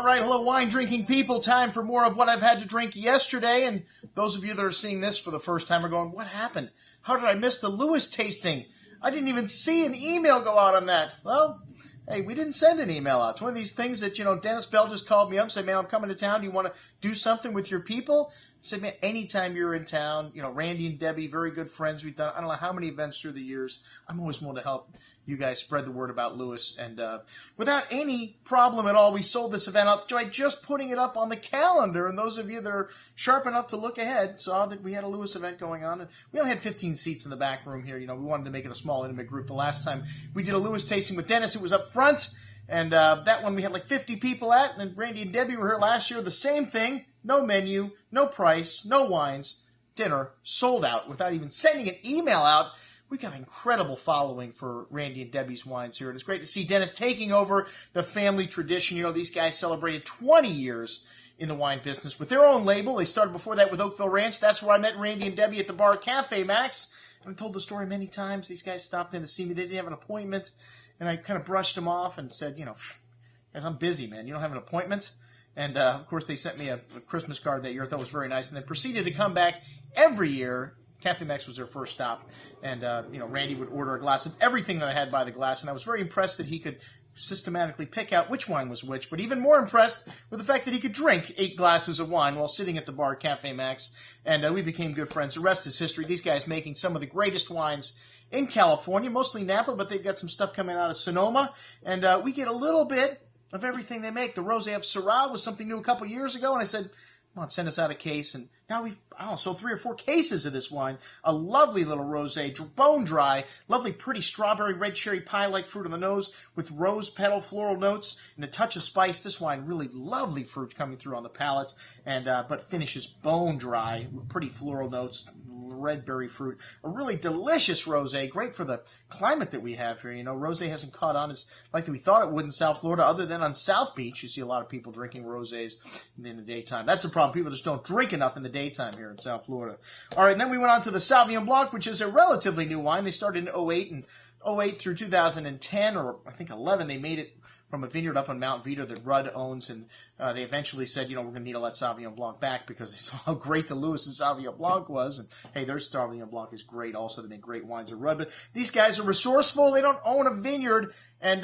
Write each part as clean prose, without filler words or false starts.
right, hello wine-drinking people. Time for more of what I've had to drink yesterday. And those of you that are seeing this for the first time are going, what happened? How did I miss the Lewis tasting? I didn't even see an email go out on that. Well, hey, we didn't send an email out. It's one of these things that, Dennis Bell just called me up and said, man, I'm coming to town. Do you want to do something with your people? I said, man, anytime you're in town, Randy and Debbie, very good friends. We've done, I don't know how many events through the years. I'm always willing to help you guys spread the word about Lewis. And without any problem at all, we sold this event up by just putting it up on the calendar. And those of you that are sharp enough to look ahead saw that we had a Lewis event going on. And we only had 15 seats in the back room here. We wanted to make it a small, intimate group. The last time we did a Lewis tasting with Dennis, it was up front. And that one we had like 50 people at. And then Randy and Debbie were here last year. The same thing. No menu, no price, no wines. Dinner sold out without even sending an email out. We got an incredible following for Randy and Debbie's wines here. And it's great to see Dennis taking over the family tradition. These guys celebrated 20 years in the wine business with their own label. They started before that with Oakville Ranch. That's where I met Randy and Debbie at the bar Cafe Max. I've told the story many times. These guys stopped in to see me. They didn't have an appointment. And I kind of brushed them off and said, guys, I'm busy, man. You don't have an appointment? And, of course, they sent me a Christmas card that year. I thought it was very nice. And then proceeded to come back every year. Cafe Max was their first stop. And, Randy would order a glass of everything that I had by the glass. And I was very impressed that he could systematically pick out which wine was which. But even more impressed with the fact that he could drink 8 glasses of wine while sitting at the bar Cafe Max. And we became good friends. The rest is history. These guys making some of the greatest wines in California, mostly Napa, but they've got some stuff coming out of Sonoma. And we get a little bit of everything they make. The Rosé of Syrah was something new a couple years ago, and I said, come on, send us out a case. And now we've, sold 3 or 4 cases of this wine. A lovely little rosé, bone dry, lovely pretty strawberry red cherry pie-like fruit on the nose with rose petal floral notes and a touch of spice. This wine, really lovely fruit coming through on the palate, and but finishes bone dry with pretty floral notes, red berry fruit. A really delicious rosé, great for the climate that we have here. Rosé hasn't caught on as like we thought it would in South Florida, other than on South Beach. You see a lot of people drinking rosés in the daytime. That's a problem. People just don't drink enough in the daytime here in South Florida. All right, and then we went on to the Sauvignon Blanc, which is a relatively new wine. They started in 08 and 08 through 2010, or I think 11. They made it from a vineyard up on Mount Vita that Rudd owns, and they eventually said, we're going to need to let Sauvignon Blanc back because they saw how great the Lewis and Sauvignon Blanc was, and hey, their Sauvignon Blanc is great also. They make great wines at Rudd, but these guys are resourceful. They don't own a vineyard, and,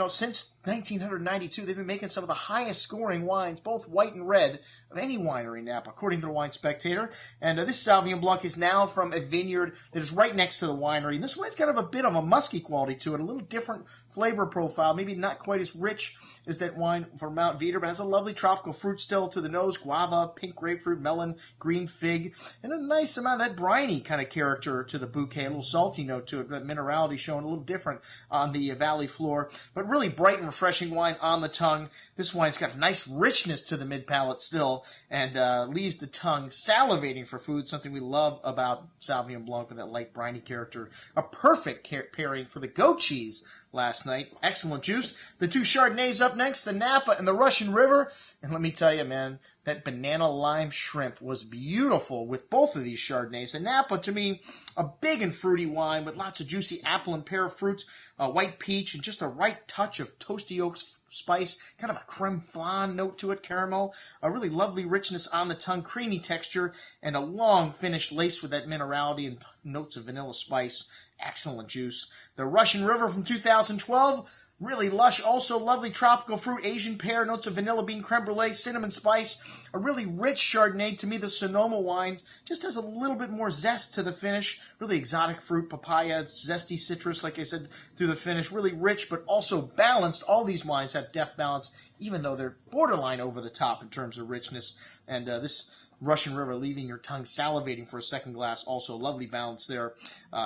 since 1992, they've been making some of the highest scoring wines, both white and red, of any winery in Napa, according to the Wine Spectator. And this Sauvignon Blanc is now from a vineyard that is right next to the winery. And this wine's got a bit of a musky quality to it, a little different flavor profile, maybe not quite as rich as that wine from Mount Vita, but has a lovely tropical fruit still to the nose, guava, pink grapefruit, melon, green fig, and a nice amount of that briny kind of character to the bouquet, a little salty note to it, that minerality showing a little different on the valley floor, but really bright and refreshing wine on the tongue. This wine's got a nice richness to the mid-palate still, and leaves the tongue salivating for food, something we love about Sauvignon Blanc with that light briny character. A perfect pairing for the goat cheese last night. Excellent juice. The 2 Chardonnays up next, the Napa and the Russian River. And let me tell you, man, that banana lime shrimp was beautiful with both of these Chardonnays. The Napa, to me, a big and fruity wine with lots of juicy apple and pear fruits, white peach, and just a right touch of toasty oaks spice, kind of a creme flan note to it, caramel, a really lovely richness on the tongue, creamy texture, and a long finish laced with that minerality and notes of vanilla spice. Excellent juice. The Russian River from 2012, really lush, also lovely tropical fruit, Asian pear, notes of vanilla bean, creme brulee, cinnamon spice. A really rich Chardonnay. To me, the Sonoma wine just has a little bit more zest to the finish. Really exotic fruit, papaya, zesty citrus, like I said, through the finish. Really rich, but also balanced. All these wines have deft balance, even though they're borderline over the top in terms of richness. And this Russian River leaving your tongue salivating for a second glass. Also, lovely balance there.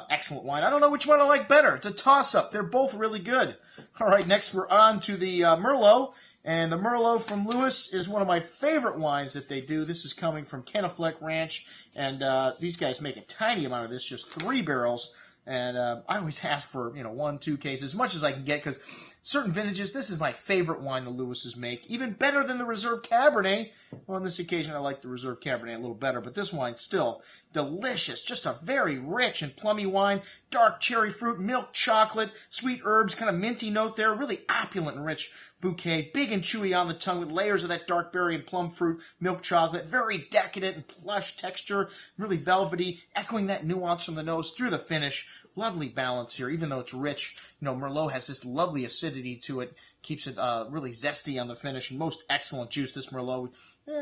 Excellent wine. I don't know which one I like better. It's a toss-up. They're both really good. All right, next we're on to the Merlot. And the Merlot from Lewis is one of my favorite wines that they do. This is coming from Kennebec Ranch. And these guys make a tiny amount of this, just 3 barrels. And I always ask for, 1, 2 cases, as much as I can get, because certain vintages, this is my favorite wine the Lewises make. Even better than the Reserve Cabernet. Well, on this occasion, I like the Reserve Cabernet a little better, but this wine's still delicious. Just a very rich and plummy wine. Dark cherry fruit, milk chocolate, sweet herbs, kind of minty note there. Really opulent and rich bouquet, big and chewy on the tongue with layers of that dark berry and plum fruit, milk chocolate, very decadent and plush texture, really velvety, echoing that nuance from the nose through the finish. Lovely balance here, even though it's rich. Merlot has this lovely acidity to it, keeps it really zesty on the finish, and most excellent juice, this Merlot.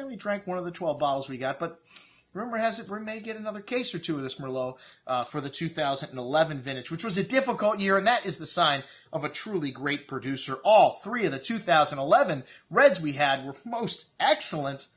We drank one of the 12 bottles we got, but rumor has it we may get another case or two of this Merlot for the 2011 vintage, which was a difficult year, and that is the sign of a truly great producer. All three of the 2011 reds we had were most excellent.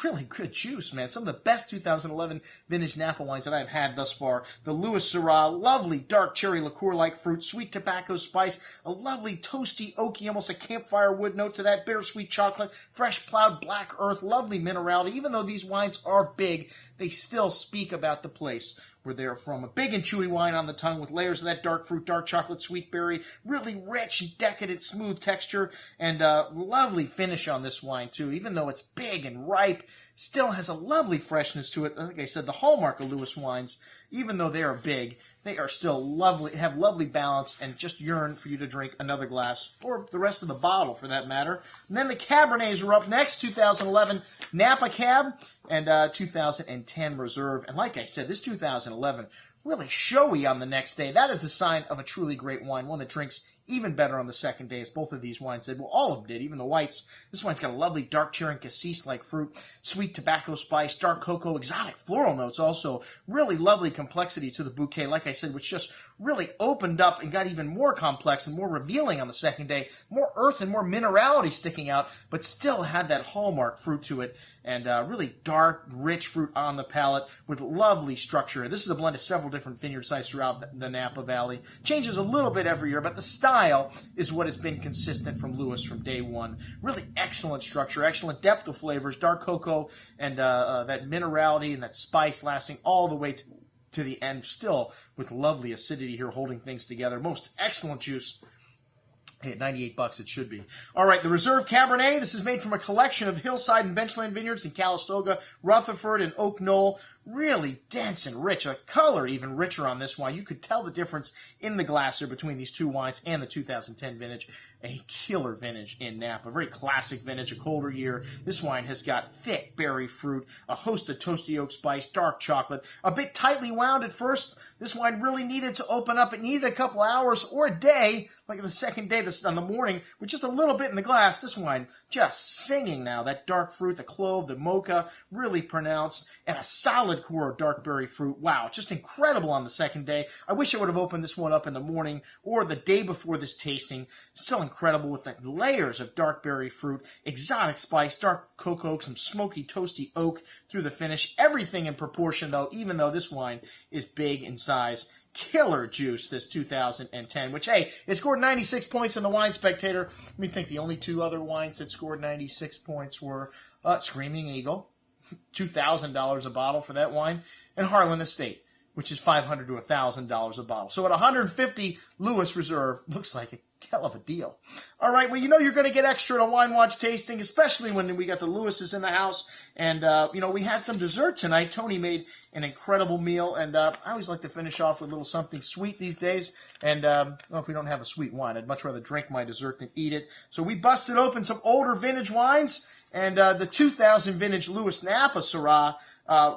Really good juice, man. Some of the best 2011 vintage Napa wines that I've had thus far. The Lewis Syrah, lovely dark cherry liqueur-like fruit, sweet tobacco spice, a lovely toasty, oaky, almost a campfire wood note to that, bittersweet chocolate, fresh plowed black earth, lovely minerality. Even though these wines are big, they still speak about the place where they're from. A big and chewy wine on the tongue with layers of that dark fruit, dark chocolate, sweet berry, really rich, decadent, smooth texture, and lovely finish on this wine, too. Even though it's big and ripe, still has a lovely freshness to it. Like I said, the hallmark of Lewis wines, even though they are big, they are still lovely, have lovely balance, and just yearn for you to drink another glass, or the rest of the bottle for that matter. And then the Cabernets are up next, 2011 Napa Cab and 2010 Reserve. And like I said, this 2011, really showy on the next day. That is the sign of a truly great wine, one that drinks even better on the second day, as both of these wines did. Well, all of them did, even the whites. This wine's got a lovely dark cherry and cassis-like fruit, sweet tobacco spice, dark cocoa, exotic floral notes also. Really lovely complexity to the bouquet, like I said, which just really opened up and got even more complex and more revealing on the second day. More earth and more minerality sticking out, but still had that hallmark fruit to it. And really dark, rich fruit on the palate with lovely structure. This is a blend of several different vineyard sites throughout the Napa Valley. Changes a little bit every year, but the style is what has been consistent from Lewis from day one. Really excellent structure, excellent depth of flavors, dark cocoa, and that minerality and that spice lasting all the way to the end, still with lovely acidity here holding things together. Most excellent juice. Hey, at $98 it should be. All right, the Reserve Cabernet. This is made from a collection of hillside and benchland vineyards in Calistoga, Rutherford, and Oak Knoll. Really dense and rich. A color even richer on this wine. You could tell the difference in the glass here between these two wines and the 2010 vintage. A killer vintage in Napa. Very classic vintage, a colder year. This wine has got thick berry fruit, a host of toasty oak spice, dark chocolate, a bit tightly wound at first. This wine really needed to open up. It needed a couple hours or a day, like the second day on the morning, with just a little bit in the glass. This wine just singing now. That dark fruit, the clove, the mocha, really pronounced, and a solid core of dark berry fruit. Wow, just incredible on the second day. I wish I would have opened this one up in the morning or the day before this tasting. Still incredible with the layers of dark berry fruit, exotic spice, dark cocoa, some smoky, toasty oak through the finish. Everything in proportion, though, even though this wine is big in size. Killer juice, this 2010, which, hey, it scored 96 points in the Wine Spectator. Let me think, the only two other wines that scored 96 points were Screaming Eagle, $2,000 a bottle for that wine, and Harlan Estate, which is $500 to $1,000 a bottle. So at $150, Lewis Reserve looks like a hell of a deal. All right, well, you're going to get extra at a Wine Watch tasting, especially when we got the Lewises in the house. And, we had some dessert tonight. Tony made an incredible meal, and I always like to finish off with a little something sweet these days. And if we don't have a sweet wine, I'd much rather drink my dessert than eat it. So we busted open some older vintage wines, and the 2000 vintage Lewis Napa Syrah,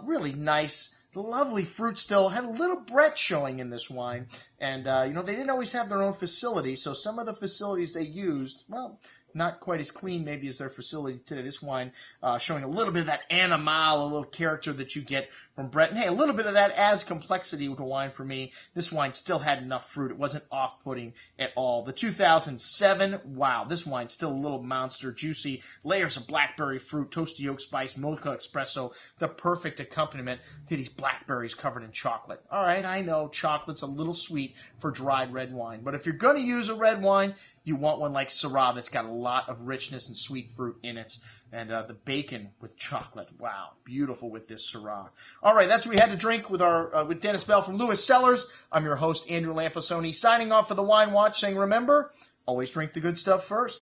really nice. The lovely fruit still had a little Brett showing in this wine. And, they didn't always have their own facility, so some of the facilities they used, well, not quite as clean maybe as their facility today. This wine showing a little bit of that animal, a little character that you get from Brett. And hey, a little bit of that adds complexity to wine for me. This wine still had enough fruit. It wasn't off-putting at all. The 2007, wow, this wine's still a little monster, juicy, layers of blackberry fruit, toasty oak spice, mocha espresso, the perfect accompaniment to these blackberries covered in chocolate. All right, I know chocolate's a little sweet for dried red wine, but if you're going to use a red wine, you want one like Syrah that's got a lot of richness and sweet fruit in it. And the bacon with chocolate. Wow, beautiful with this Syrah. All right, that's what we had to drink with with Dennis Bell from Lewis Cellars. I'm your host, Andrew Lampasoni, signing off for the Wine Watch, saying remember, always drink the good stuff first.